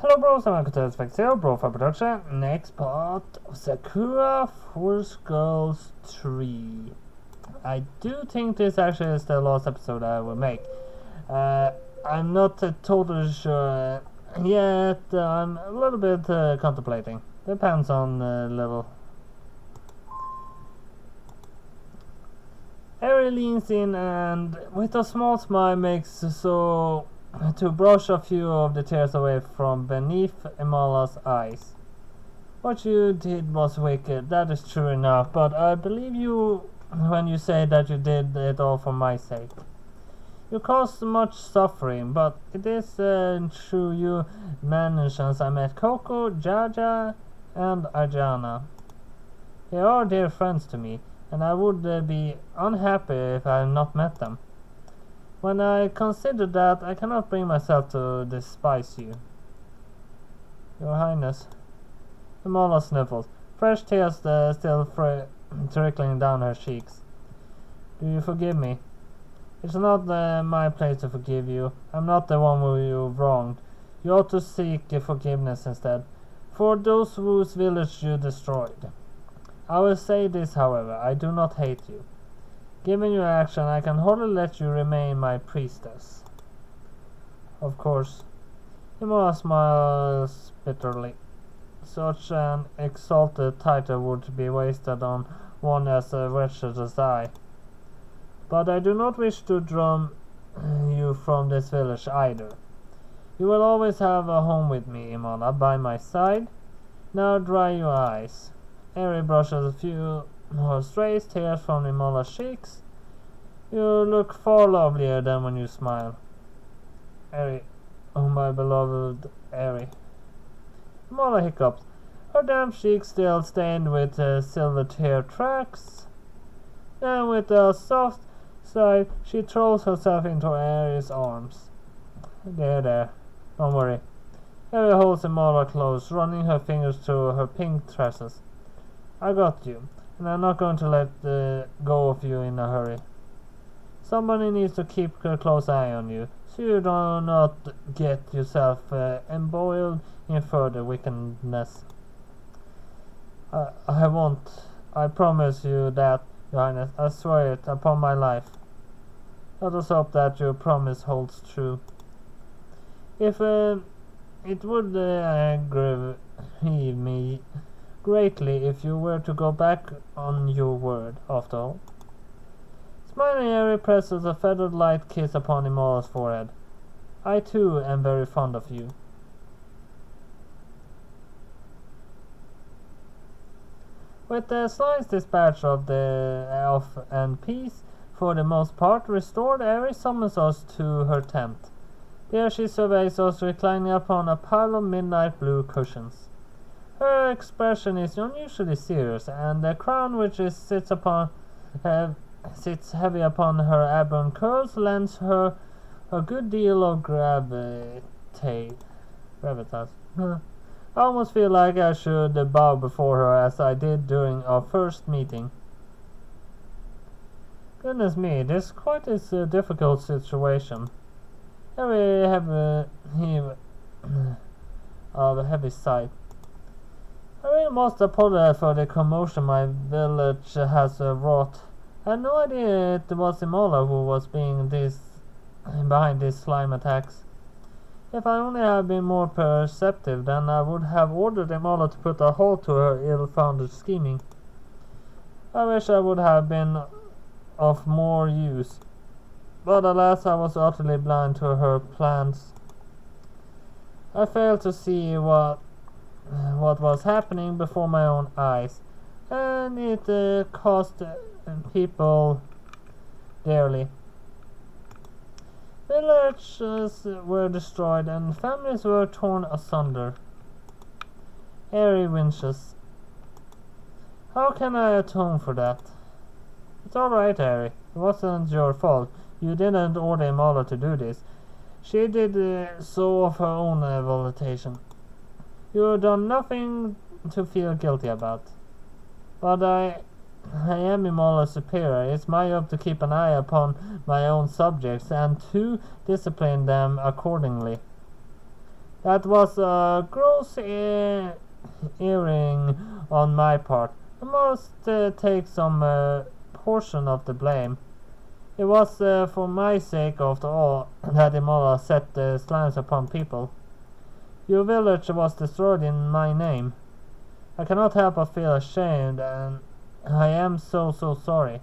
Hello bros, I'm Uncle Effect Zero, Bro for Production. Next part of Sakura Force Girls 3. I do think this actually is the last episode I will make. I'm not totally sure yet. I'm a little bit contemplating. Depends on level. Eri leans in and with a small smile makes so to brush a few of the tears away from beneath Imala's eyes. What you did was wicked, that is true enough, but I believe you when you say that you did it all for my sake. You caused much suffering, but it is through you mansions I met Coco, Jaja, and Arjana. They are dear friends to me, and I would be unhappy if I had not met them. When I consider that, I cannot bring myself to despise you. Your Highness. Imola sniffles, fresh tears still trickling down her cheeks. Do you forgive me? It's not my place to forgive you. I'm not the one who you've wronged. You ought to seek forgiveness instead, for those whose village you destroyed. I will say this, however, I do not hate you. Given your action, I can hardly let you remain my priestess. Of course. Imola smiles bitterly. Such an exalted title would be wasted on one as wretched as I. But I do not wish to drum you from this village either. You will always have a home with me, Imola, by my side. Now dry your eyes. Eri brushes a few stray tears from Imola's cheeks. You look far lovelier than when you smile. Eri, oh my beloved Eri. Imola hiccups, her damp cheeks still stained with silver tear tracks. Then with a soft sigh, she throws herself into Eri's arms. There, don't worry. Eri holds Imola close, running her fingers through her pink tresses. I got you, and I'm not going to let go of you in a hurry. Somebody needs to keep a close eye on you, so you do not get yourself embroiled in further wickedness. I won't. I promise you that, Your Highness. I swear it upon my life. Let us hope that your promise holds true. If it would aggravate me greatly if you were to go back on your word, after all. Smiling, Eri presses a feathered light kiss upon Imola's forehead. I too am very fond of you. With the slight dispatch of the elf and peace, for the most part restored, Eri summons us to her tent. There she surveys us reclining upon a pile of midnight blue cushions. Her expression is unusually serious, and the crown which sits heavy upon her auburn curls lends her a good deal of gravitas. I almost feel like I should bow before her as I did during our first meeting. Goodness me, this quite is a difficult situation. Very heavy of a heavy sigh. I really must apologize for the commotion my village has wrought. I had no idea it was Imola who was behind these slime attacks. If I only had been more perceptive, then I would have ordered Imola to put a halt to her ill-founded scheming. I wish I would have been of more use, but alas, I was utterly blind to her plans. I failed to see what was happening before my own eyes, and it cost people dearly. Villages were destroyed and families were torn asunder. Eri winches. How can I atone for that? It's alright, Eri. It wasn't your fault. You didn't order Imola to do this. She did so of her own volition. You've done nothing to feel guilty about. But I am Imola's superior. It's my job to keep an eye upon my own subjects and to discipline them accordingly. That was a gross erring on my part. I must take some portion of the blame. It was for my sake, after all, that Imola set the slimes upon people. Your village was destroyed in my name. I cannot help but feel ashamed, and I am so sorry.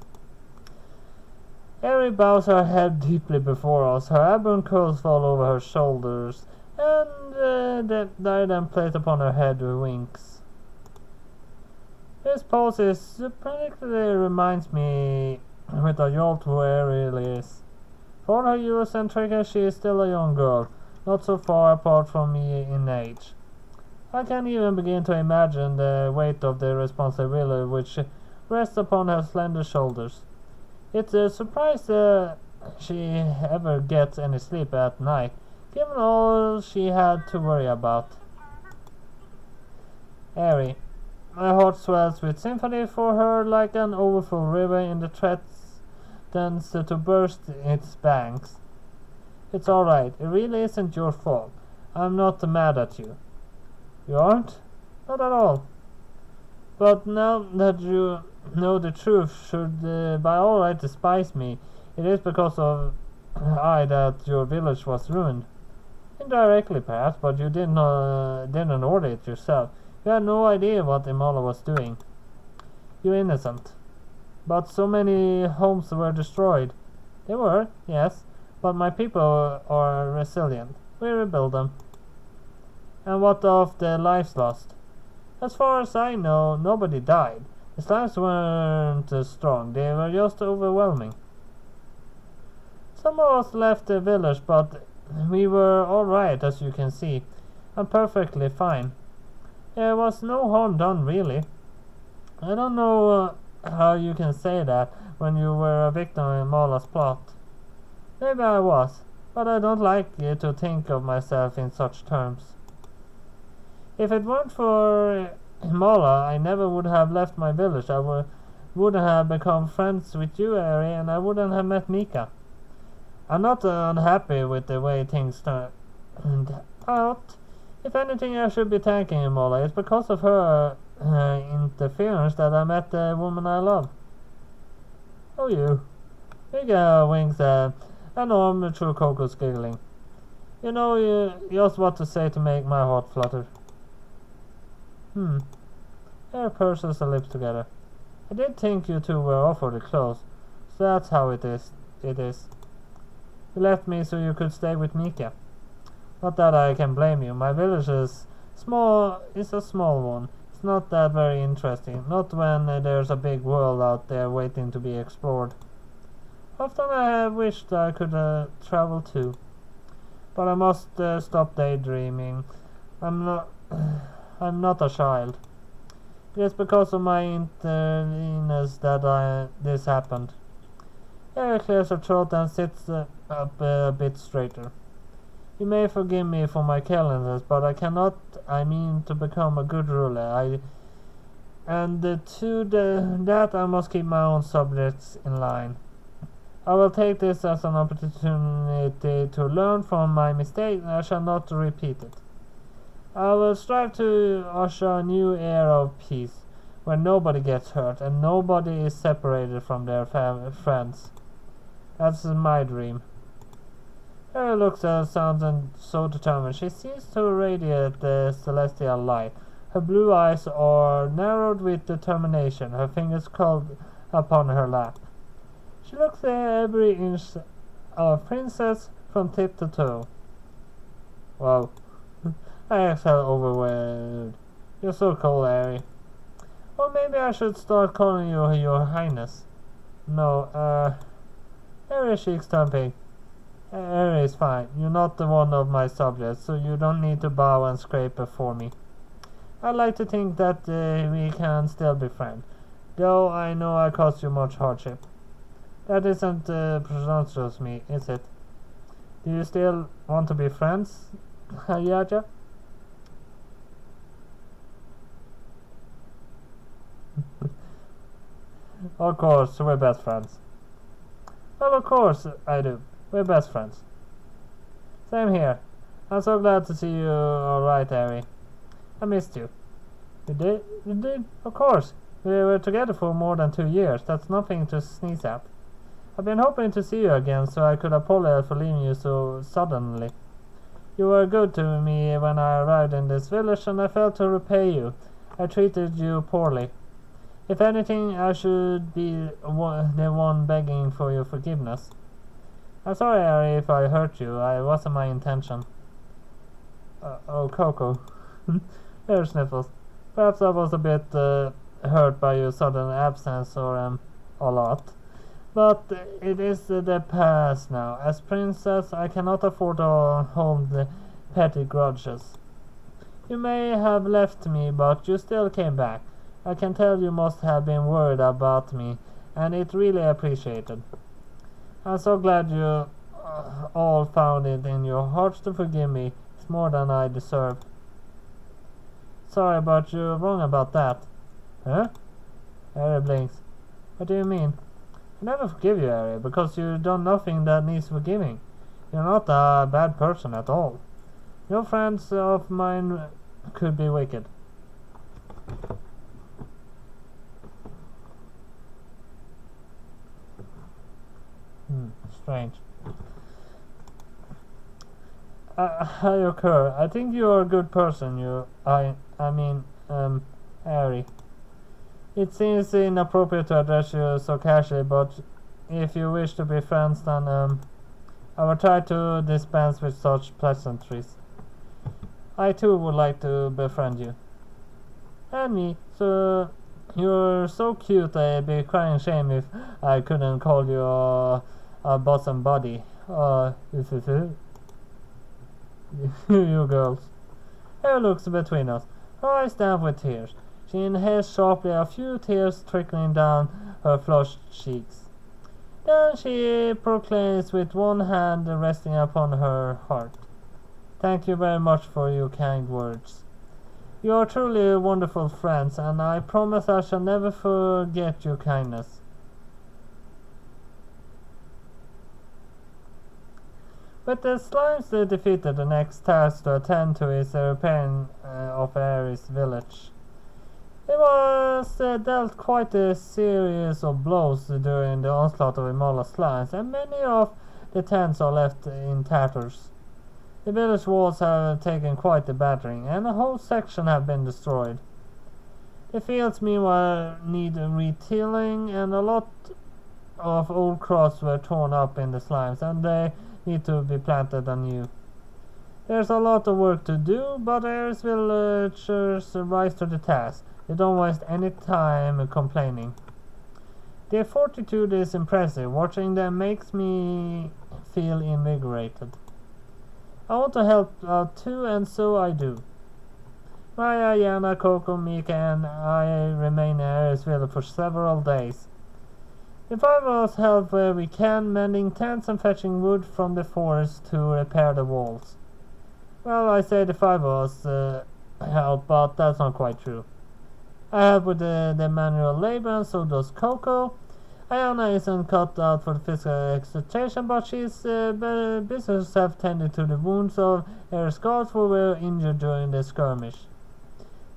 Eri bows her head deeply before us. Her auburn curls fall over her shoulders, and the diadem placed upon her head winks. This pose is practically reminds me with a jolt who Eri is. For her Eurocentric, she is still a young girl, not so far apart from me in age. I can't even begin to imagine the weight of the responsibility which rests upon her slender shoulders. It's a surprise she ever gets any sleep at night, given all she had to worry about. Eri, my heart swells with sympathy for her like an overfull river in the threatens to burst its banks. It's all right. It really isn't your fault. I'm not mad at you. You aren't? Not at all. But now that you know the truth, should by all right despise me, it is because of I that your village was ruined. Indirectly, perhaps, but you didn't order it yourself. You had no idea what Imola was doing. You're innocent. But so many homes were destroyed. They were, yes, but my people are resilient. We rebuild them. And what of the lives lost? As far as I know, nobody died. The slimes weren't strong, they were just overwhelming. Some of us left the village, but we were alright, as you can see. I'm perfectly fine. There was no harm done, really. I don't know how you can say that when you were a victim in Mola's plot. Maybe I was, but I don't like to think of myself in such terms. If it weren't for Mola, I never would have left my village. I wouldn't have become friends with you, Eri, and I wouldn't have met Mika. I'm not unhappy with the way things turned out. If anything, I should be thanking Mola. It's because of her interference that I met the woman I love. Oh, you. Mika winks an arm through Coco's giggling. You know just what to say to make my heart flutter. Eri purses her lips together. I did think you two were awfully close, so that's how it is. You left me so you could stay with Mika. Not that I can blame you. My village is a small one. It's not that very interesting, not when there's a big world out there waiting to be explored. Often I have wished I could travel too. But I must stop daydreaming. I'm not a child. It is because of my intelligence that this happened. Eri clears her throat and sits up a bit straighter. You may forgive me for my carelessness, but I mean to become a good ruler. That I must keep my own subjects in line. I will take this as an opportunity to learn from my mistake, and I shall not repeat it. I will strive to usher a new era of peace, where nobody gets hurt and nobody is separated from their friends. That's my dream. Eri looks at sounds and so determined. She seems to radiate the celestial light. Her blue eyes are narrowed with determination, her fingers curled upon her lap. She looks every inch a princess from tip to toe. Wow. I exhale overwhelmed. You're so cold, Eri. Or maybe I should start calling you Your Highness. No, Eri cheeks turn pink. Eri is fine. You're not the one of my subjects, so you don't need to bow and scrape before me. I'd like to think that we can still be friends, though I know I caused you much hardship. That isn't presumptuous me, is it? Do you still want to be friends, Yaja? Of course, we're best friends. Well, of course I do. We're best friends. Same here. I'm so glad to see you alright, Harry. I missed you. You did? You did? Of course. We were together for more than 2 years. That's nothing to sneeze at. I've been hoping to see you again so I could apologize for leaving you so suddenly. You were good to me when I arrived in this village and I felt to repay you. I treated you poorly. If anything, I should be the one begging for your forgiveness. I'm sorry, Harry, if I hurt you. It wasn't my intention. Oh, Coco. Hair sniffles. Perhaps I was a bit hurt by your sudden absence, or a lot. But it is the past now. As princess, I cannot afford to hold the petty grudges. You may have left me, but you still came back. I can tell you must have been worried about me, and it really appreciated. I'm so glad you all found it in your hearts to forgive me. It's more than I deserved. Sorry, but you're wrong about that. Huh? Harry blinks. What do you mean? I never forgive you, Harry, because you've done nothing that needs forgiving. You're not a bad person at all. No friends of mine could be wicked. Strange. I occur. I think you're a good person. Harry. It seems inappropriate to address you so casually, but if you wish to be friends, then I will try to dispense with such pleasantries. I too would like to befriend you. And me. So you're so cute. I'd be crying shame if I couldn't call you a bosom buddy. You girls. Here looks between us. Her eyes damp with tears. She inhales sharply, a few tears trickling down her flushed cheeks. Then she proclaims with one hand resting upon her heart. Thank you very much for your kind words. You are truly wonderful friends, and I promise I shall never forget your kindness. With the slimes defeated, the next task to attend to is the repairing of Ares' village. It was dealt quite a series of blows during the onslaught of Imola's slimes, and many of the tents are left in tatters. The village walls have taken quite a battering, and a whole section have been destroyed. The fields, meanwhile, need retilling, and a lot of old crops were torn up in the slimes, and they need to be planted anew. There's a lot of work to do, but Ares villagers rise to the task. They don't waste any time complaining. Their fortitude is impressive. Watching them makes me feel invigorated. I want to help out too, and so I do. Maya, Yana, Coco, Mika, and I remain in Aresville for several days. The five of us help where we can, mending tents and fetching wood from the forest to repair the walls. Well, I say the five of us help, but that's not quite true. I help with the manual labor, and so does Coco. Ayana isn't cut out for the physical exertion, but she's busy herself tending to the wounds of her scars who were injured during the skirmish.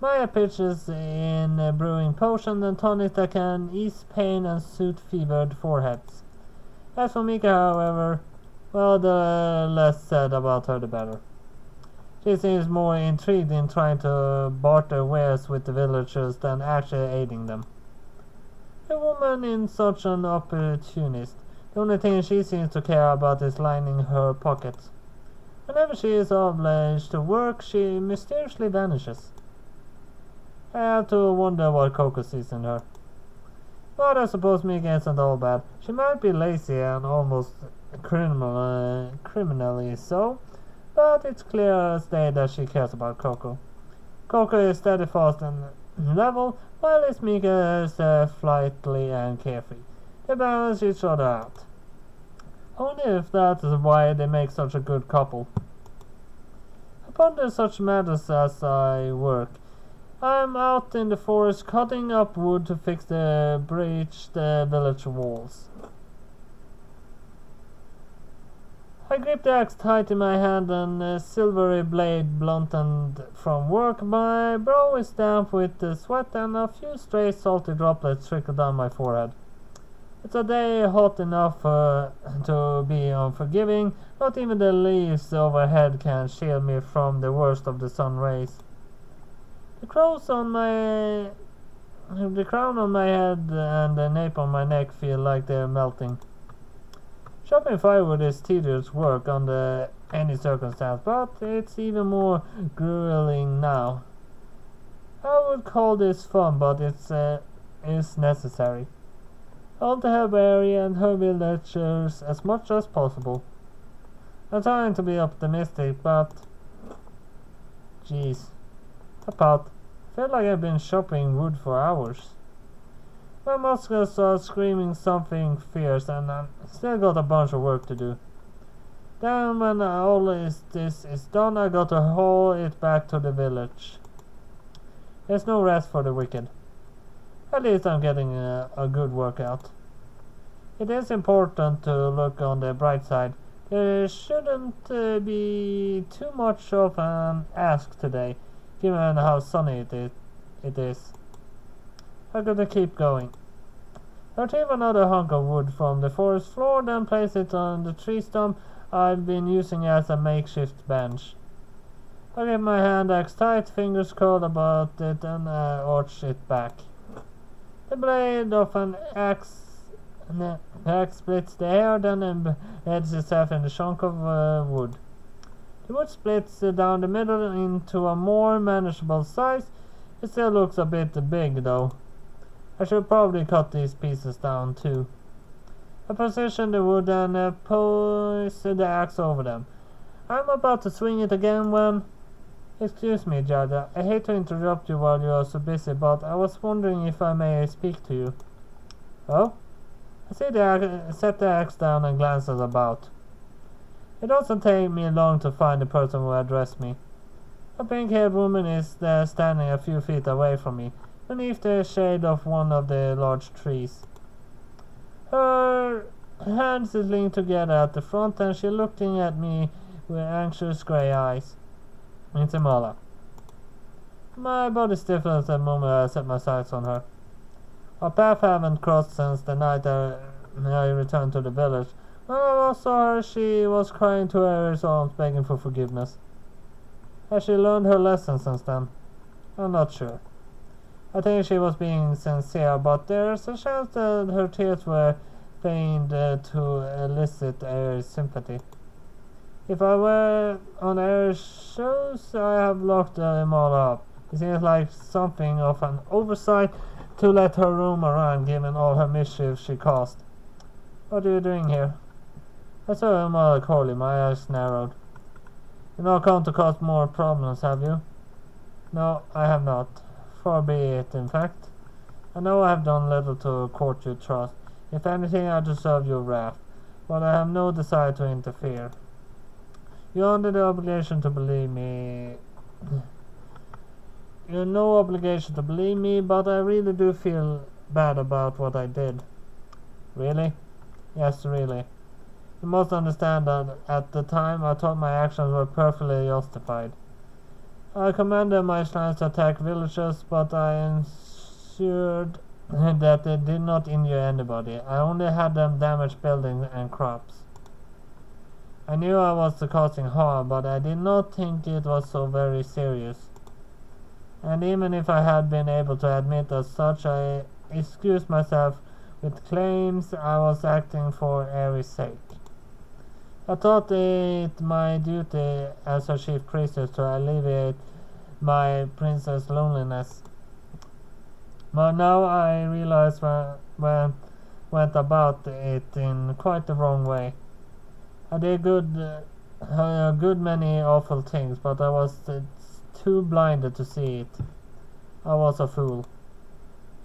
Maya pitches in brewing potions and tonics that can ease pain and soothe fevered foreheads. As for Mika, however, well, the less said about her the better. She seems more intrigued in trying to barter wares with the villagers than actually aiding them. A woman in such an opportunist. The only thing she seems to care about is lining her pockets. Whenever she is obliged to work, she mysteriously vanishes. I have to wonder what Coco sees in her. But I suppose Mika isn't all bad. She might be lazy and almost criminally so, but it's clear as day that she cares about Coco. Coco is steadfast and level, while his Mika is flightly and carefree. They balance each other out. I wonder if that is why they make such a good couple. I ponder such matters as I work. I'm out in the forest cutting up wood to fix the breached village walls. I grip the axe tight in my hand and a silvery blade blunted from work. My brow is damp with sweat and a few stray salty droplets trickle down my forehead. It's a day hot enough to be unforgiving. Not even the leaves overhead can shield me from the worst of the sun rays. The crown on my head and the nape on my neck feel like they're melting. Chopping firewood is tedious work under any circumstance, but it's even more grueling now. I would call this fun, but it's necessary. All the herbaria and her villagers as much as possible. I'm trying to be optimistic, but jeez, I feel like I've been chopping wood for hours. My muscles are screaming something fierce, and I've still got a bunch of work to do. Then when all this is done, I got to haul it back to the village. There's no rest for the wicked. At least I'm getting a good workout. It is important to look on the bright side. There shouldn't be too much of an ask today, given how sunny it is. I'm gonna keep going. I retrieve another hunk of wood from the forest floor, then place it on the tree stump I've been using as a makeshift bench. I get my hand axe tight, fingers curled about it, and arch it back. The blade of an axe splits the air, then embeds itself in the chunk of wood. The wood splits down the middle into a more manageable size. It still looks a bit big, though. I should probably cut these pieces down too. I position the wood and poise the axe over them. I'm about to swing it again when... Excuse me, Jada. I hate to interrupt you while you are so busy, but I was wondering if I may speak to you. Oh? I set the axe down and glances about. It doesn't take me long to find the person who addressed me. A pink-haired woman is there standing a few feet away from me, beneath the shade of one of the large trees. Her hands is linked together at the front, and she's looking at me with anxious grey eyes. It's Imala. My body stiffens the moment I set my sights on her. Our paths haven't crossed since the night I returned to the village. When I last saw her, she was crying to her arms, begging for forgiveness. Has she learned her lesson since then? I'm not sure. I think she was being sincere, but there's a chance that her tears were feigned to elicit Air's sympathy. If I were on Air's shoes, I have locked them all up. It seems like something of an oversight to let her roam around, given all her mischief she caused. What are you doing here? I saw Imala Corley, my eyes narrowed. You've not come to cause more problems, have you? No, I have not. Far be it, in fact. I know I have done little to court your trust. If anything, I deserve your wrath, but I have no desire to interfere. You're under the obligation to believe me. You're no obligation to believe me, but I really do feel bad about what I did. Really? Yes, really. You must understand that at the time I thought my actions were perfectly justified. I commanded my shrines to attack villagers, but I ensured that they did not injure anybody. I only had them damage buildings and crops. I knew I was causing harm, but I did not think it was so very serious. And even if I had been able to admit as such, I excused myself with claims I was acting for Ares' sake. I thought it my duty as her chief priestess to alleviate my princess' loneliness. But now I realize when went about it in quite the wrong way. I did a good many awful things, but I was too blinded to see it. I was a fool.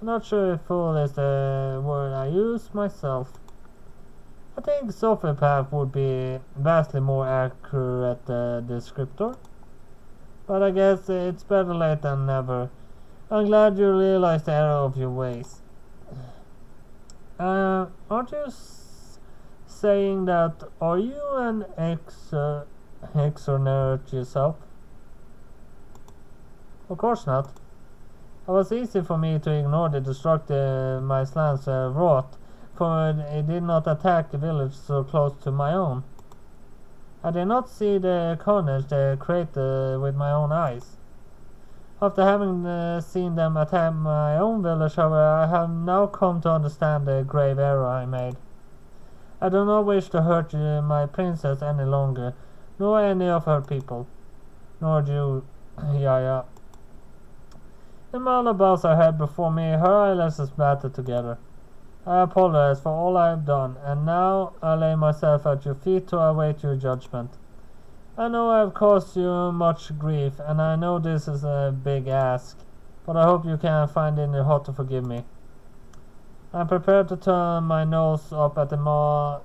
I'm not sure if fool is the word I use myself. I think sociopath would be vastly more accurate descriptor. But I guess it's better late than never. I'm glad you realized the error of your ways. Aren't you saying that, are you an exonert yourself? Of course not. It was easy for me to ignore the destructive my slants wrought, for it did not attack a village so close to my own. I did not see the carnage they created with my own eyes. After having seen them attack my own village, however, I have now come to understand the grave error I made. I do not wish to hurt my princess any longer, nor any of her people, nor you, Yaya. Imala bows her head before me, her eyelashes battered together. I apologize for all I have done, and now I lay myself at your feet to await your judgment. I know I have caused you much grief, and I know this is a big ask, but I hope you can find it in your heart to forgive me. I am prepared to turn my nose up at Imala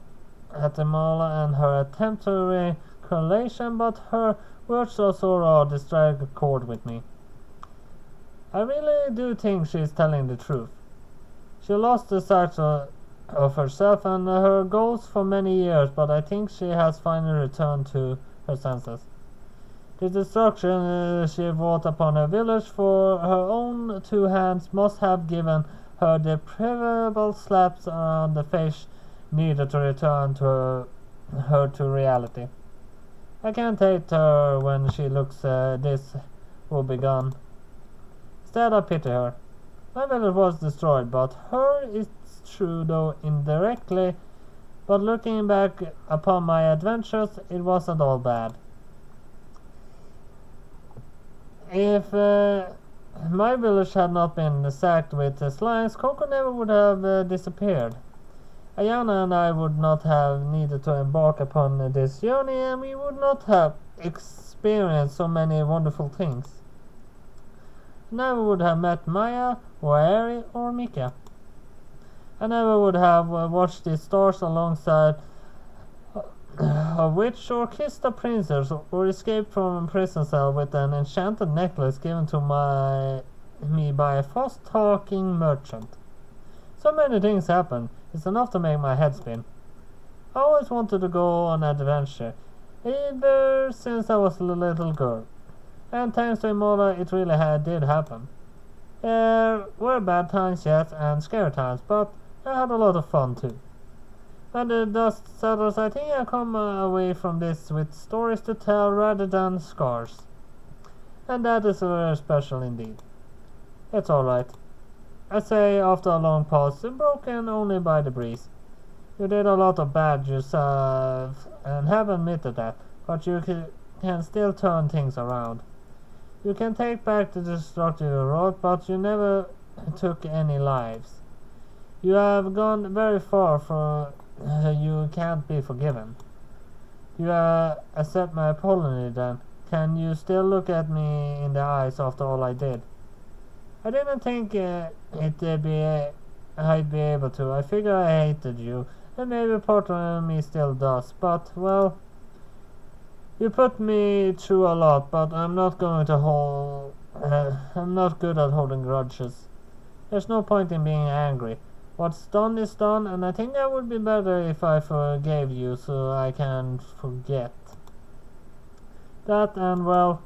and her attempt to reconciliation, but her words are so raw they strike a chord with me. I really do think she is telling the truth. She lost the sight of herself and her goals for many years, but I think she has finally returned to her senses. The destruction she wrought upon her village for her own two hands must have given her the preferable slaps around the face needed to return to her to reality. I can't hate her when she looks this will be gone. Instead, I pity her. My village was destroyed, but her is true, though indirectly. But looking back upon my adventures, it wasn't all bad. If my village had not been sacked with the slimes, Coco never would have disappeared. Ayana and I would not have needed to embark upon this journey, and we would not have experienced so many wonderful things. Never would have met Maya, or Ari, or Mika. I never would have watched the stars alongside a witch, or kissed a princess, or escaped from a prison cell with an enchanted necklace given to me by a fast-talking merchant. So many things happened. It's enough to make my head spin. I always wanted to go on an adventure, ever since I was a little girl. And thanks to Imola, it really did happen. There were bad times, yes, and scary times, but I had a lot of fun too. When the dust settles, I think I come away from this with stories to tell rather than scars. And that is very special indeed. It's alright, I say after a long pause, broken only by the breeze. You did a lot of bad yourself and have admitted that, but you can still turn things around. You can take back the destructive you wrought, but you never took any lives. You have gone very far for you can't be forgiven. You accept my apology then. Can you still look at me in the eyes after all I did? I didn't think I'd be able to. I figure I hated you, and maybe part of me still does, but well, you put me through a lot, but I'm not going to I'm not good at holding grudges. There's no point in being angry. What's done is done, and I think that would be better if I forgave you so I can forget. That and well,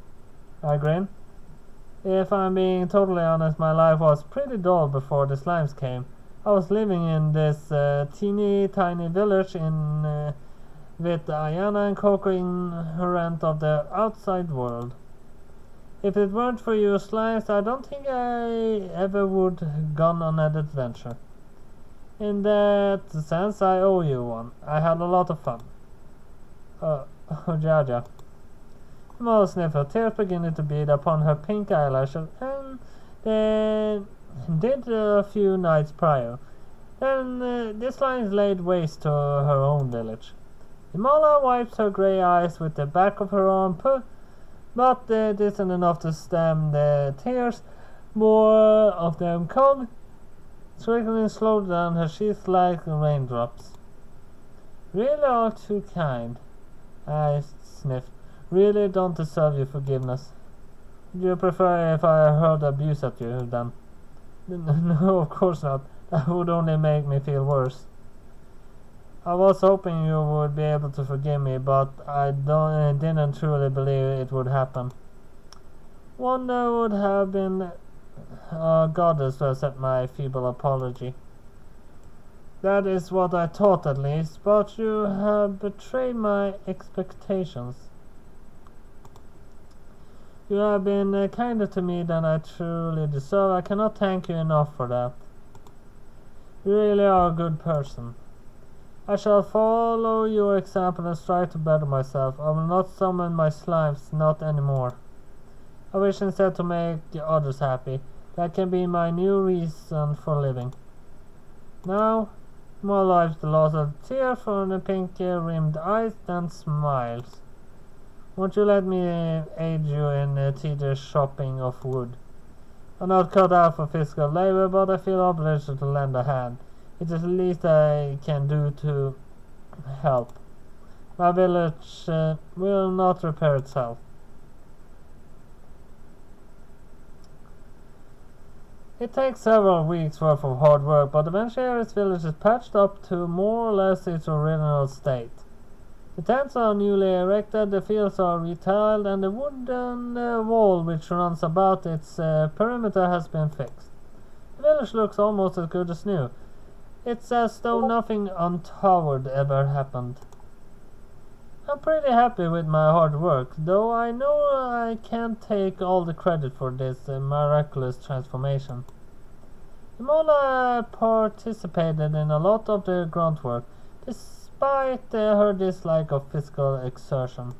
I grin. If I'm being totally honest, my life was pretty dull before the slimes came. I was living in this teeny tiny village with Ayana and Coco ignorant of the outside world. If it weren't for you slimes, I don't think I ever would have gone on an adventure. In that sense, I owe you one. I had a lot of fun. Jaja. Mother sniffled, tears beginning to bead upon her pink eyelashes, and they did a few nights prior. Then this line laid waste to her own village. Imala wipes her grey eyes with the back of her arm, but it isn't enough to stem the tears. More of them come, trickling slowly down her cheeks like raindrops. Really are too kind, I sniffed. Really don't deserve your forgiveness. Do you prefer if I hurled abuse at you then? No, of course not. That would only make me feel worse. I was hoping you would be able to forgive me, but didn't truly believe it would happen. Wonder would have been a goddess to accept my feeble apology. That is what I thought at least, but you have betrayed my expectations. You have been kinder to me than I truly deserve. I cannot thank you enough for that. You really are a good person. I shall follow your example and strive to better myself. I will not summon my slimes, not anymore. I wish instead to make others happy. That can be my new reason for living. Now, more lives the loss of tear from the pink-rimmed eyes than smiles. Won't you let me aid you in tedious shopping of wood? I'm not cut out for physical labor, but I feel obliged to lend a hand. It is the least I can do to help. My village will not repair itself. It takes several weeks' worth of hard work, but eventually Ares village is patched up to more or less its original state. The tents are newly erected, the fields are retiled, and the wooden wall which runs about its perimeter has been fixed. The village looks almost as good as new. It's as though nothing untoward ever happened. I'm pretty happy with my hard work, though I know I can't take all the credit for this miraculous transformation. Imola participated in a lot of the grunt work, despite her dislike of physical exertion.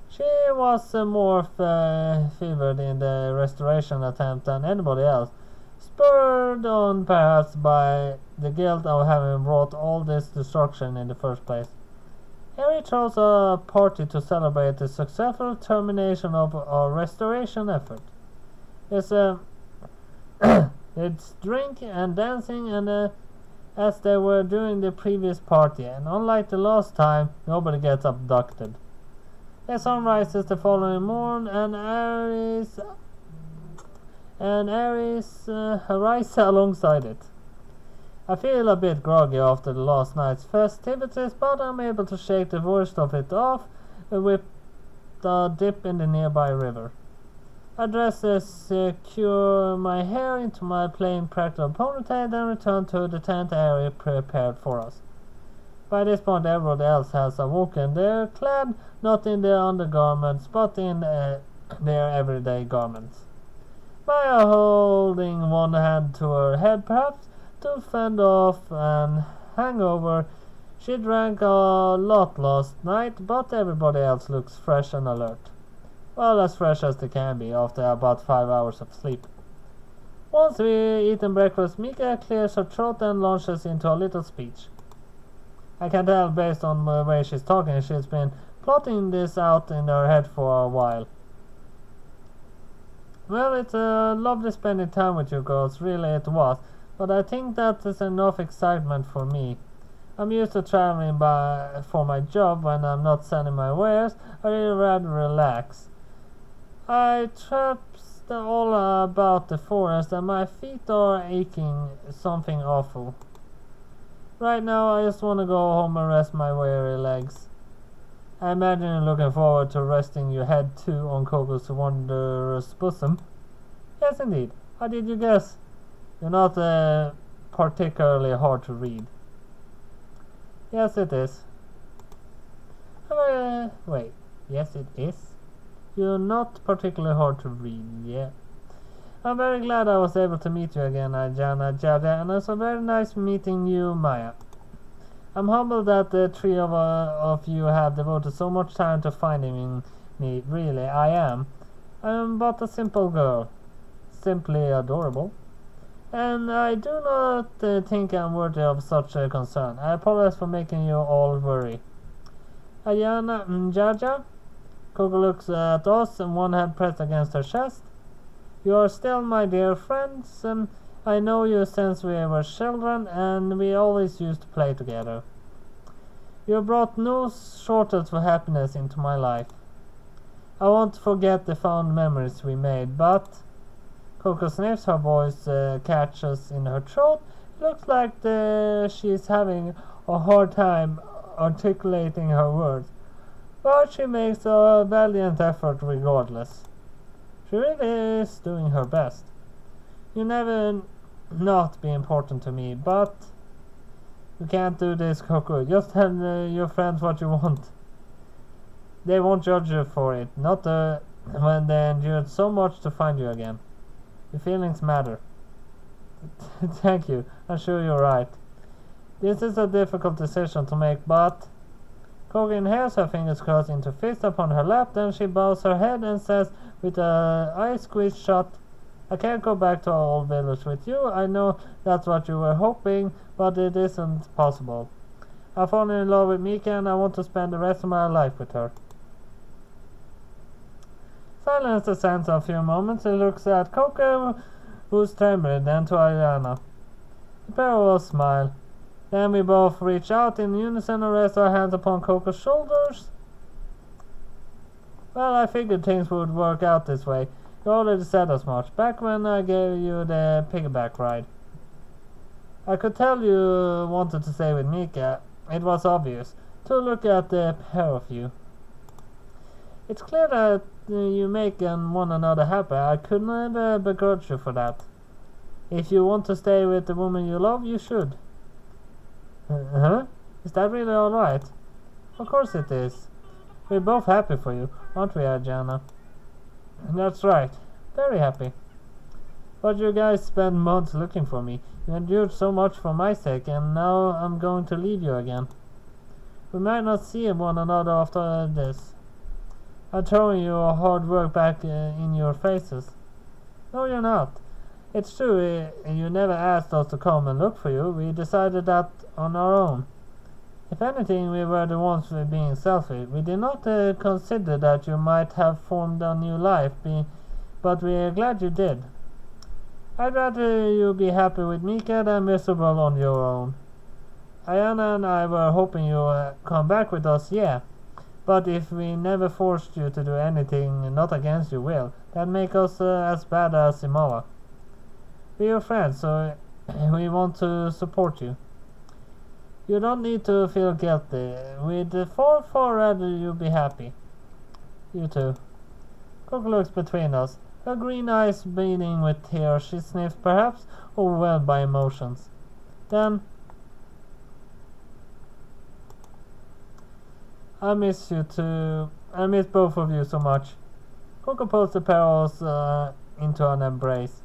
She was more fevered in the restoration attempt than anybody else, spurred on perhaps by the guilt of having brought all this destruction in the first place. Harry throws a party to celebrate the successful termination of our restoration effort. It's drink and dancing and as they were during the previous party, and unlike the last time, nobody gets abducted. The sun rises the following morn, and Ares rises alongside it. I feel a bit groggy after the last night's festivities, but I'm able to shake the worst of it off with a dip in the nearby river. I dress and secure my hair into my plain practical ponytail, then return to the tent area prepared for us. By this point everybody else has awoken. They're clad not in their undergarments, but in their everyday garments. Maya holding one hand to her head, perhaps to fend off an hangover. She drank a lot last night, but everybody else looks fresh and alert. Well, as fresh as they can be after about 5 hours of sleep. Once we eaten breakfast, Mika clears her throat and launches into a little speech. I can tell based on the way she's talking, she's been plotting this out in her head for a while. Well, it's lovely spending time with you girls, really it was, but I think that is enough excitement for me. I'm used to traveling for my job. When I'm not selling my wares, I really rather relax. I traipsed all about the forest and my feet are aching something awful. Right now I just want to go home and rest my weary legs. I imagine you're looking forward to resting your head too on Coco's wondrous bosom. Yes indeed, how did you guess? You're not particularly hard to read. Yes it is. Wait, yes it is? You're not particularly hard to read, yeah. I'm very glad I was able to meet you again, Ajana Jaja, and it's very nice meeting you, Maya. I'm humbled that the three of you have devoted so much time to finding me. Really, I am. I'm but a simple girl. Simply adorable. And I do not think I'm worthy of such a concern. I apologize for making you all worry. Ayana Jaja? Coco looks at us and one hand pressed against her chest. You are still my dear friends. I know you since we were children and we always used to play together. You brought no shortage of happiness into my life. I won't forget the fond memories we made, but... Coco sniffs, her voice catches in her throat. It looks like she's having a hard time articulating her words, but she makes a valiant effort regardless. She really is doing her best. You never not be important to me, but you can't do this, Coco. Just tell your friends what you want. They won't judge you for it, not when they endured so much to find you again. Your feelings matter. Thank you. I'm sure you're right. This is a difficult decision to make, but Coco inhales her fingers crossed into fist upon her lap, then she bows her head and says with her eyes squeezed shut, I can't go back to our old village with you. I know that's what you were hoping, but it isn't possible. I've fallen in love with Mika and I want to spend the rest of my life with her. Silence descends a few moments. He looks at Coco, who's trembling, then to Ayana. The pair will smile. Then we both reach out in unison and rest our hands upon Coco's shoulders. Well, I figured things would work out this way. You already said as much, back when I gave you the piggyback ride. I could tell you wanted to stay with Mika. It was obvious, to look at the pair of you. It's clear that you make one another happy. I could never begrudge you for that. If you want to stay with the woman you love, you should. Huh? Is that really alright? Of course it is. We're both happy for you, aren't we, Ajana? That's right. Very happy. But you guys spent months looking for me. You endured so much for my sake, and now I'm going to leave you again. We might not see one another after this. I'm throwing your hard work back in your faces. No, you're not. It's true, you never asked us to come and look for you. We decided that on our own. If anything, we were the ones being selfish. We did not consider that you might have formed a new life, but we are glad you did. I'd rather you be happy with Mika than miserable on your own. Ayana and I were hoping you'd come back with us, yeah. But if we never forced you to do anything not against your will, that'd make us as bad as Imola. We're your friends, so we want to support you. You don't need to feel guilty. We'd far rather you be happy. You too. Coco looks between us, her green eyes beaming with tears. She sniffs, perhaps overwhelmed by emotions. Then, I miss you too. I miss both of you so much. Coco pulls the pair into an embrace.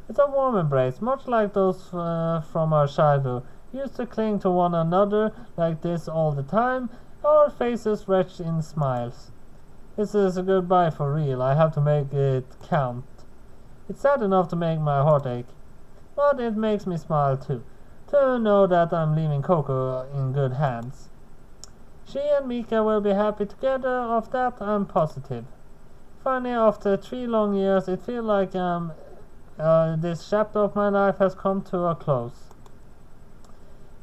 It's a warm embrace, much like those from our childhood. We used to cling to one another like this all the time, our faces wretched in smiles. This is a goodbye for real. I have to make it count. It's sad enough to make my heart ache, but it makes me smile too, to know that I'm leaving Coco in good hands. She and Mika will be happy together, of that I'm positive. Finally, after 3 long years, it feels like this chapter of my life has come to a close.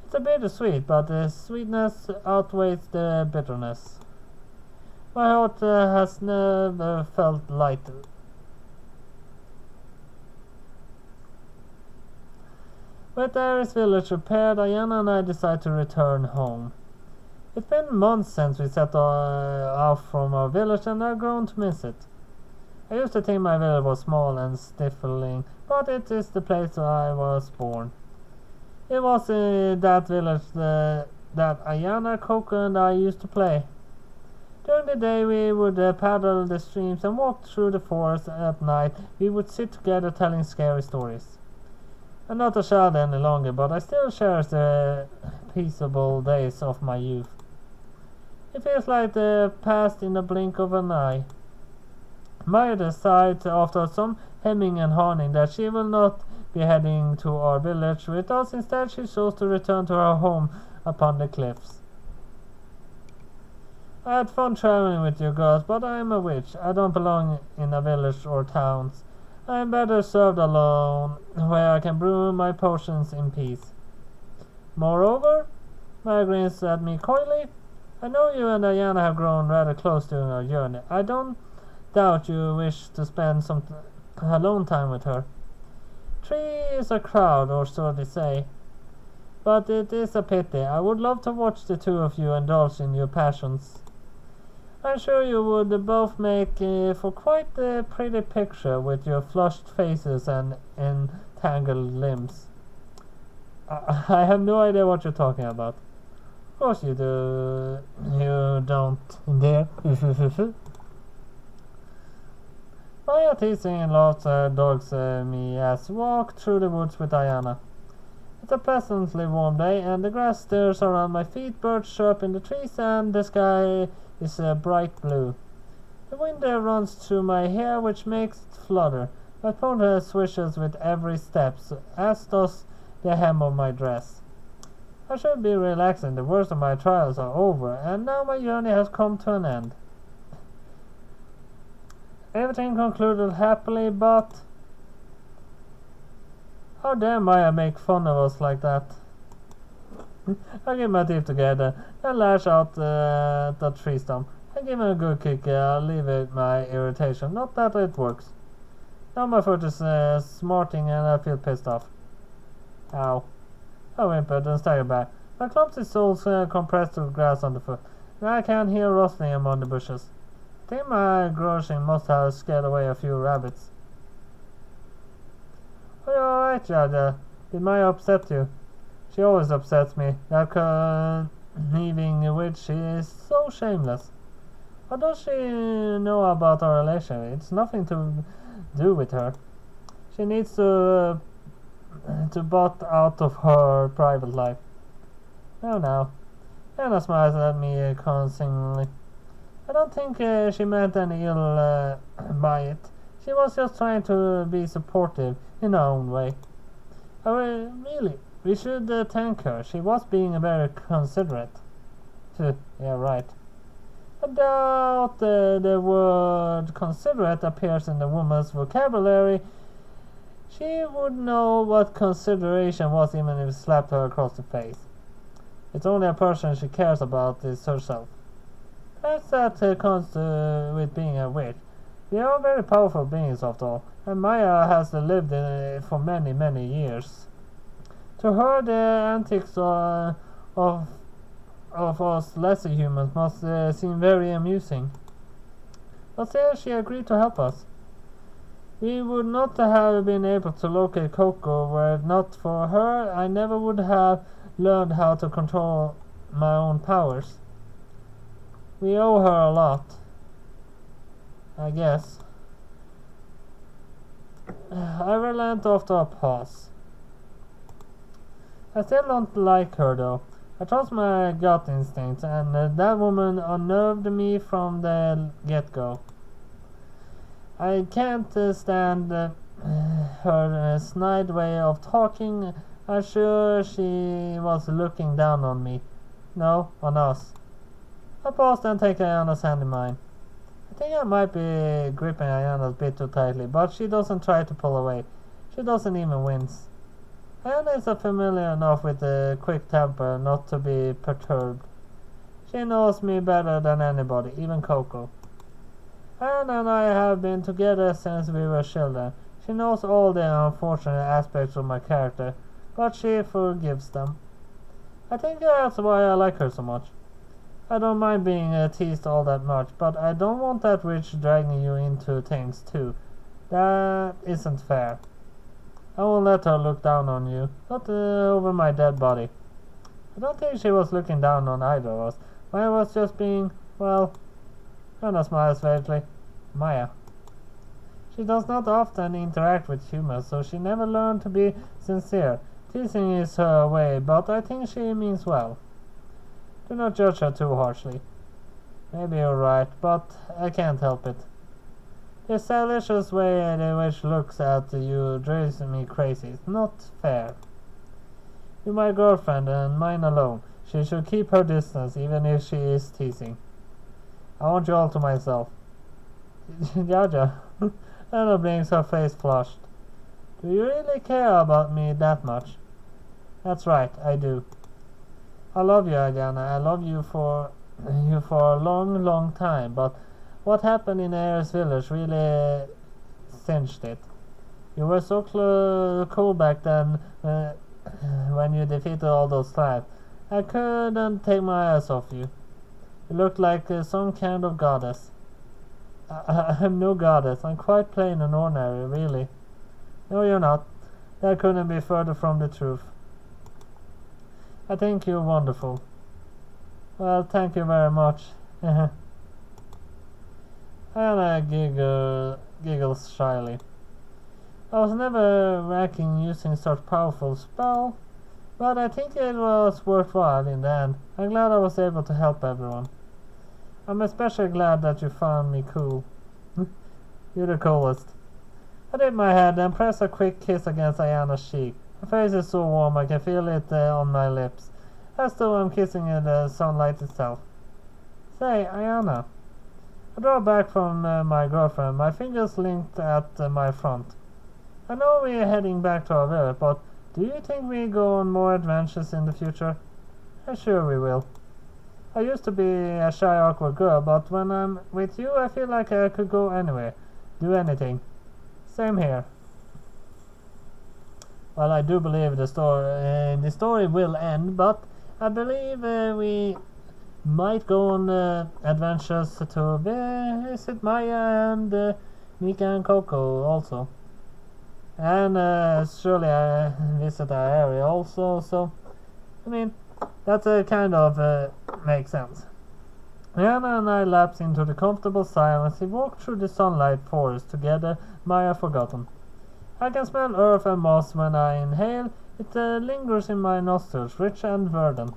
It's a bittersweet, but the sweetness outweighs the bitterness. My heart has never felt lighter. With Ares village repaired, Ayana and I decide to return home. It's been months since we set off from our village, and I've grown to miss it. I used to think my village was small and stifling, but it is the place where I was born. It was in that village that Ayana, Coco, and I used to play. During the day we would paddle the streams and walk through the forest. At night we would sit together telling scary stories. I'm not a child any longer, but I still cherish the peaceable days of my youth. It feels like the past in the blink of an eye. Maya decides, after some hemming and hawing, that she will not be heading to our village with us. Instead, she chose to return to her home upon the cliffs. I had fun traveling with you girls, but I am a witch. I don't belong in a village or towns. I am better served alone, where I can brew my potions in peace. Moreover, Maya grins at me coyly. I know you and Diana have grown rather close during our journey. I don't doubt you wish to spend some alone time with her. 3 is a crowd, or so they say. but it is a pity. I would love to watch the two of you indulge in your passions. I'm sure you would both make for quite a pretty picture with your flushed faces and entangled limbs. I have no idea what you're talking about. Of course you do. You don't dare. Maya teasing and laughter dogs me as walk through the woods with Diana. It's a pleasantly warm day, and the grass stirs around my feet, birds chirp in the trees, and the sky is bright blue. The wind runs through my hair, which makes it flutter. My ponytail swishes with every step, as does the hem of my dress. I should be relaxing. The worst of my trials are over, and now my journey has come to an end. Everything concluded happily, but how dare Maya make fun of us like that? I get my teeth together and lash out the tree stump. I give it a good kick. I'll leave it my irritation. Not that it works. Now my foot is smarting and I feel pissed off. Ow. I whimpered and staggered back. My clumsy soles compressed to the grass underfoot, and I can hear rustling among the bushes. I think my groshing must have scared away a few rabbits. Are you alright, Jaja? Did Maya upset you? She always upsets me. That conniving witch, she is so shameless. What does she know about our relation? It's nothing to do with her. She needs to butt out of her private life. Oh, now. Anna smiles at me consolingly. I don't think she meant any ill by it. She was just trying to be supportive in her own way. Oh, really, we should thank her. She was being very considerate. Yeah, right. I doubt the word considerate appears in the woman's vocabulary. She would know what consideration was even if it slapped her across the face. It's only a person she cares about is herself. Perhaps that comes with being a witch. We are very powerful beings after all, and Maya has lived for many, many years. To her, the antics of us lesser humans must seem very amusing. But still, she agreed to help us. We would not have been able to locate Coco were it not for her. I never would have learned how to control my own powers. We owe her a lot, I guess. I relent after a pause. I still don't like her though. I trust my gut instincts, and that woman unnerved me from the get-go. I can't stand her snide way of talking. I'm sure she was looking down on me. No, on us. I paused and take Ayana's hand in mine. I think I might be gripping Ayana a bit too tightly, but she doesn't try to pull away. She doesn't even wince. Ayana is familiar enough with a quick temper not to be perturbed. She knows me better than anybody, even Coco. Ayana and I have been together since we were children. She knows all the unfortunate aspects of my character, but she forgives them. I think that's why I like her so much. I don't mind being teased all that much, but I don't want that witch dragging you into things too. That isn't fair. I won't let her look down on you, not over my dead body. I don't think she was looking down on either of us. Maya was just being, well, Anna smiles vaguely. Maya. She does not often interact with humans, so she never learned to be sincere. Teasing is her way, but I think she means well. Do not judge her too harshly. Maybe you're right, but I can't help it. The salicious way in which looks at you drives me crazy. It's not fair. You're my girlfriend and mine alone. She should keep her distance, even if she is teasing. I want you all to myself. Jaja. Anna blinks, her face flushed. Do you really care about me that much? That's right, I do. I love you, Agana. I love you for a long, long time, but what happened in Air's village really cinched it. You were so cool back then when you defeated all those tribes. I couldn't take my eyes off you. You looked like some kind of goddess. I'm no goddess. I'm quite plain and ordinary, really. No, you're not. That couldn't be further from the truth. I think you're wonderful. Well, thank you very much. Anna giggles shyly. I was never racking using such powerful spell, but I think it was worthwhile in the end. I'm glad I was able to help everyone. I'm especially glad that you found me cool. You're the coolest. I dip my head and press a quick kiss against Ayana's cheek. Her face is so warm I can feel it on my lips, as though I'm kissing the sunlight itself. Say, Ayana. I draw back from my girlfriend, my fingers linked at my front. I know we're heading back to our village, but do you think we go on more adventures in the future? I'm sure we will. I used to be a shy, awkward girl, but when I'm with you, I feel like I could go anywhere, do anything. Same here. Well, I do believe the story will end, but I believe we might go on adventures to visit Maya and Mika and Coco also. And surely I visit our area also, so I mean, that kind of makes sense. Rihanna and I lapsed into the comfortable silence. We walked through the sunlight forest together, Maya forgotten. I can smell earth and moss when I inhale. It lingers in my nostrils, rich and verdant.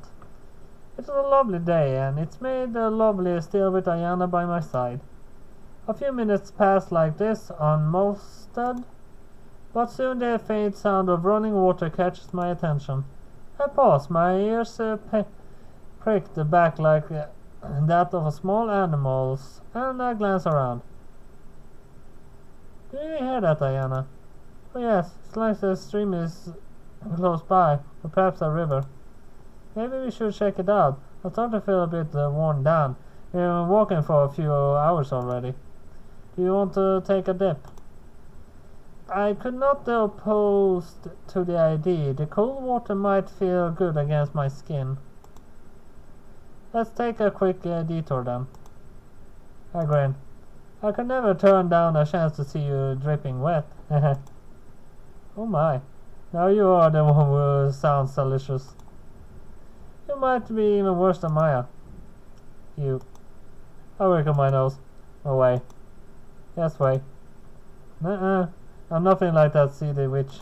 It was a lovely day, and it's made lovelier still with Ayana by my side. A few minutes pass like this, unmolested, but soon the faint sound of running water catches my attention. I pause, my ears pricked back like that of a small animal's, and I glance around. Do you hear that, Ayana? Oh yes, it's like the stream is close by, or perhaps a river. Maybe we should check it out. I start to feel a bit worn down. We've been walking for a few hours already. Do you want to take a dip? I could not be opposed to the idea. The cold water might feel good against my skin. Let's take a quick detour then. I grin. I could never turn down a chance to see you dripping wet. Oh my. Now you are the one who sounds delicious. You might be even worse than Maya. You. I wiggle my nose. Away. Yes, way. I'm nothing like that seedy witch.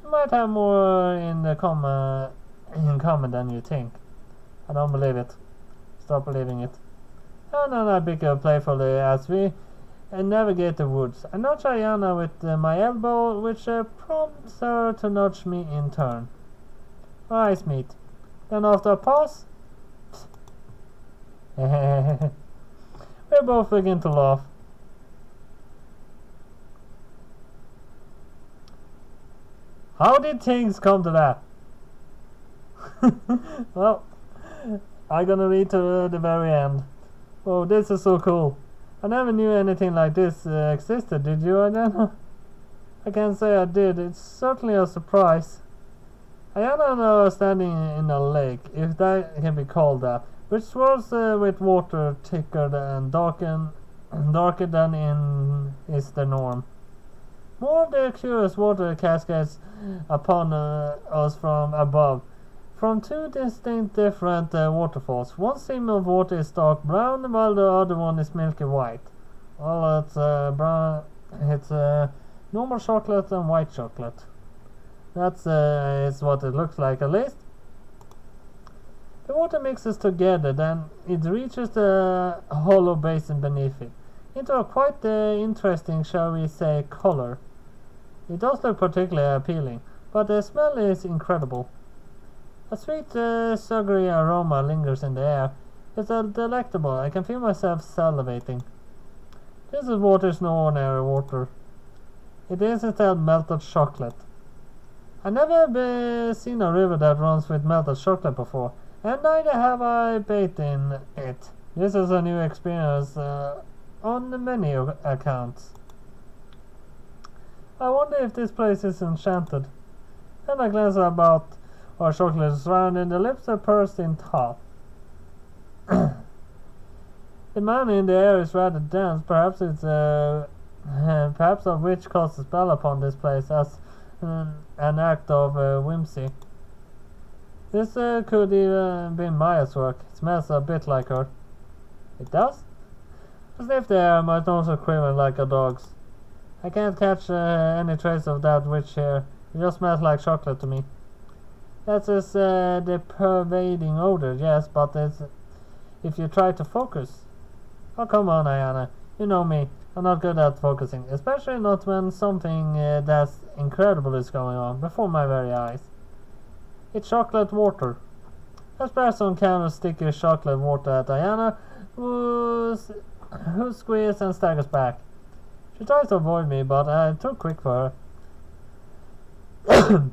You might have more in common than you think. I don't believe it. Stop believing it. And then I pick up playfully as we navigate the woods. I nudge Ayana with my elbow, which prompts her to nudge me in turn. Our eyes meet. Then after a pause, we both begin to laugh. How did things come to that? Well, I'm gonna read to the very end. Oh, this is so cool. I never knew anything like this existed, did you, Ayana? I can't say I did. It's certainly a surprise. Ayana and I are standing in a lake, if that can be called that, which swirls with water thicker and darker than is the norm. More of the curious water cascades upon us from above, from two distinct different waterfalls. One stream of water is dark brown, while the other one is milky white. Well, it's brown. It's normal chocolate and white chocolate. That's is what it looks like, at least. The water mixes together, then it reaches the hollow basin beneath it, into a quite interesting, shall we say, color. It does look particularly appealing, but the smell is incredible. A sweet, sugary aroma lingers in the air. It's delectable. I can feel myself salivating. This water is no ordinary water. It is instead melted chocolate. I've never seen a river that runs with melted chocolate before, and neither have I bathed in it. This is a new experience on many accounts. I wonder if this place is enchanted. And I glance about our chocolate is round and the lips are pursed in thought. The man in the air is rather dense. Perhaps it's perhaps a witch casts a spell upon this place as an act of whimsy. This could even be Maya's work. It smells a bit like her. It does? I sniff the air, my nose is quivering like a dog's. I can't catch any trace of that witch here. It just smells like chocolate to me. That's the pervading odor, yes, but it's if you try to focus. Oh, come on, Ayana. You know me. I'm not good at focusing, especially not when something that's incredible is going on before my very eyes. It's chocolate water. I splash some kind of sticky chocolate water at Ayana, who squeezes and staggers back. She tries to avoid me, but I'm too quick for her.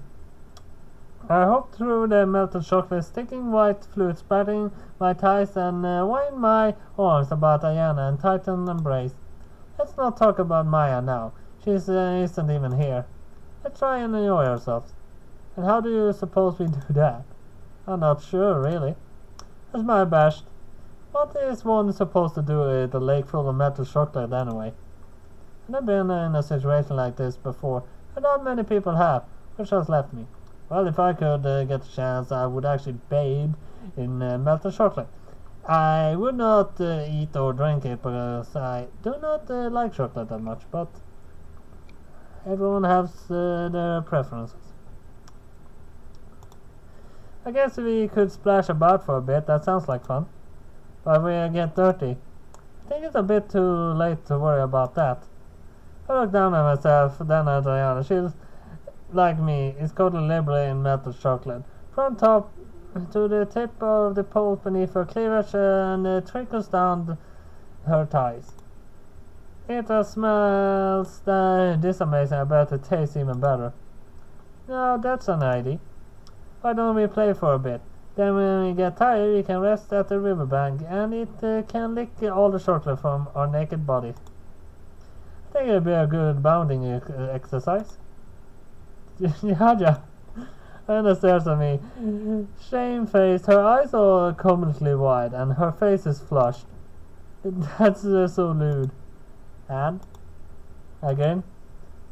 I hop through the melted chocolate, sticking white fluid spreading my thighs and wind my arms about Ayana and tighten embrace. Let's not talk about Maya now. She isn't even here. Let's try and enjoy ourselves. And how do you suppose we do that? I'm not sure, really. That's my best. What is one supposed to do with a lake full of melted chocolate anyway? I've been in a situation like this before, and not many people have, which has left me. Well, if I could get a chance, I would actually bathe in melted chocolate. I would not eat or drink it because I do not like chocolate that much, but everyone has their preferences. I guess we could splash about for a bit, that sounds like fun. But we get dirty. I think it's a bit too late to worry about that. I look down at myself, then at Diana. She's like me, is coated liberally in melted chocolate. From top to the tip of the pole beneath her cleavage and it trickles down her thighs. It smells this amazing, I bet it tastes even better. Now that's an idea. Why don't we play for a bit? Then when we get tired we can rest at the riverbank and it can lick all the chocolate from our naked bodies. I think it'd be a good bounding exercise. Yaja. Anna stares at me, shamefaced, her eyes are comically wide, and her face is flushed. That's so lewd. And? Again?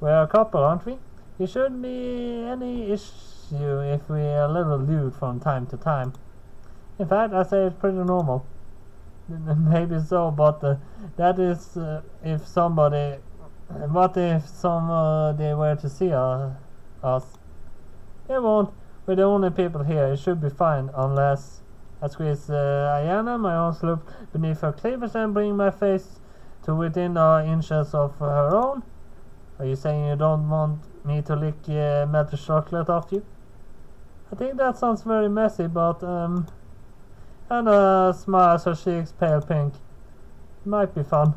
We're a couple, aren't we? It shouldn't be any issue if we're a little lewd from time to time. In fact, I say it's pretty normal. Maybe so, but that is if somebody... What if somebody were to see us? They won't. We're the only people here. It should be fine, unless I squeeze Ayana, my arms loop beneath her cleavage and bring my face to within inches of her own. Are you saying you don't want me to lick melted chocolate off you? I think that sounds very messy, but Anna smiles, her cheeks pale pink. Might be fun.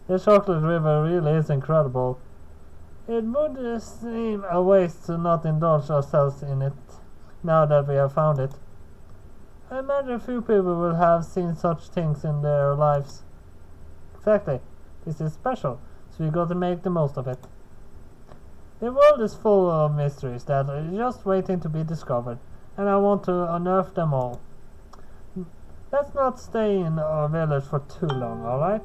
The chocolate river really is incredible. It would seem a waste to not indulge ourselves in it, now that we have found it. I imagine few people will have seen such things in their lives. Exactly. This is special, so we got to make the most of it. The world is full of mysteries that are just waiting to be discovered, and I want to unearth them all. Let's not stay in our village for too long, alright?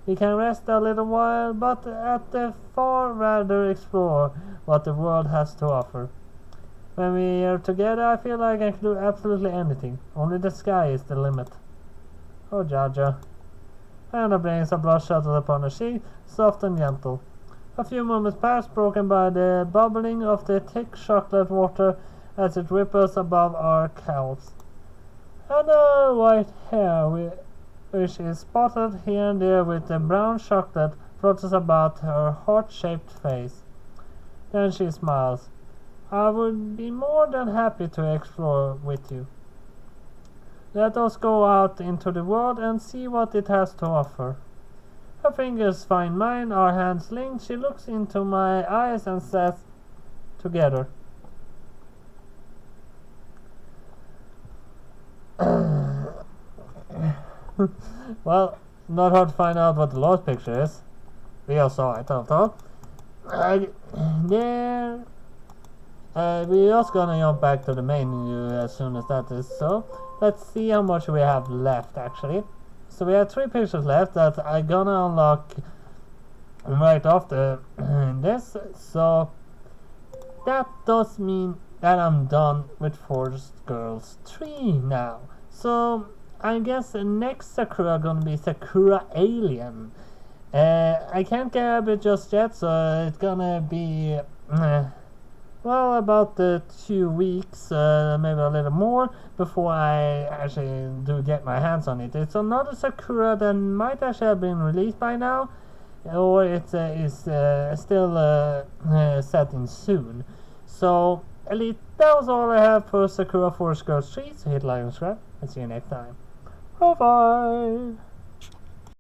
We can rest a little while, but at the far rather explore what the world has to offer. When we are together, I feel like I can do absolutely anything. Only the sky is the limit. Oh, Jaja. Anna brings a blush settled upon her cheek, soft and gentle. A few moments pass, broken by the bubbling of the thick chocolate water as it ripples above our cowls. And her white hair, which is spotted here and there with the brown chocolate, flutters about her heart-shaped face. Then she smiles. I would be more than happy to explore with you. Let us go out into the world and see what it has to offer. Her fingers find mine, our hands linked. She looks into my eyes and says, together. Well, not hard to find out what the last picture is. We all saw it, I thought. There we're just gonna jump back to the menu as soon as that is so. Let's see how much we have left actually. So we have 3 pictures left that I'm gonna unlock right after this. So that does mean that I'm done with Forest Girls 3 now. So I guess the next Sakura gonna be Sakura Alien. I can't grab it just yet, so it's gonna be well, about 2 weeks, maybe a little more, before I actually do get my hands on it. It's another Sakura that might actually have been released by now, or it is still set in soon. So, Elite, that was all I have for Sakura Force Girls 3, so hit like and subscribe, and see you next time. Bye bye!